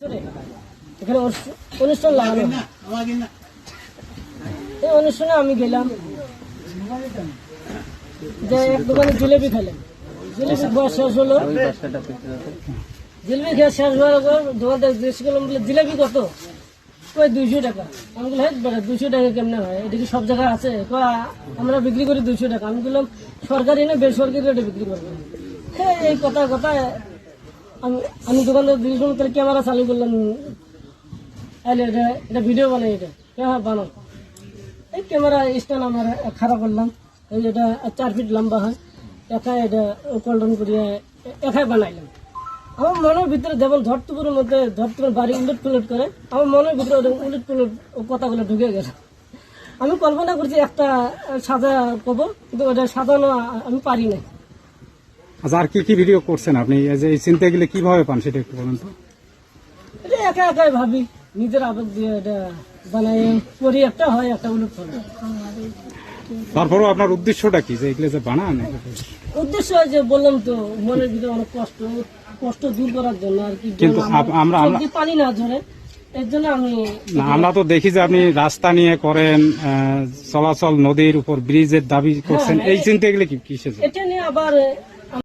এখানে অনুষ্ঠান লাগানো এই অনুষ্ঠানে আমি গেলাম যে এক দোকানে জিলেবি খেলাম। জিলেবি খাওয়া শেষ হলো, জিলেবি খেয়ে শেষ হওয়ার পর দোকানদার জিজ্ঞেস করলাম বলে জিলেবি কত? কই 200 টাকা। আমি বললাম হ্যাঁ বেটা 200 টাকা কেমনে হয়, এটা কি সব জায়গায় আছে? আমরা বিক্রি করি 200 টাকা। আমি বললাম সরকারি না বেসরকারি রেটে বিক্রি করবো। হ্যাঁ এই কথায় আমি দোকানদার জিজ্ঞেস করলাম তাহলে ক্যামেরা চালু করলাম, এটা ভিডিও বানাই, এটা হ্যাঁ বানাও। এই ক্যামেরা স্ট্যান্ড আমার খারাপ করলাম, এই এটা 4 ফিট লম্বা হয়, একাই এটা কল্টন করিয়া একাই বানাইলাম। আমার মনের ভিতরে যেমন ধরতুপুরের মধ্যে ধরতুপুরের বাড়ি উলট পুলট করে, আমার মনের ভিতরে উলট পুলট কথাগুলো ঢুকে গেল। আমি কল্পনা করছি একটা সাজা কবর, কিন্তু ওটা সাজানো আমি পারি না। আচ্ছা, আর কি কি ভিডিও করছেন আপনি? এই চিন্তা গেলে কিভাবে পান সেটা একটু বলুন তো। এটা একাই ভাবি, নিজের আবেগ দিয়ে এটা বানাই করি, একটা হয় একটা উলট পুলট। তারপরেও আপনার উদ্দেশ্যটা কি যে এগুলো যে বানান? উদ্দেশ্য যে বললাম তো মনের ভিতরে অনেক কষ্ট দূর করার জন্য আর কি। কিন্তু আমরা পানি না ধরে এর জন্য আমরা তো দেখি যে আপনি রাস্তা নিয়ে করেন, চলাচল নদীর উপর ব্রিজের দাবি করছেন, এই চিন্তা গেলে কি কিসের? এটা নিয়ে আবার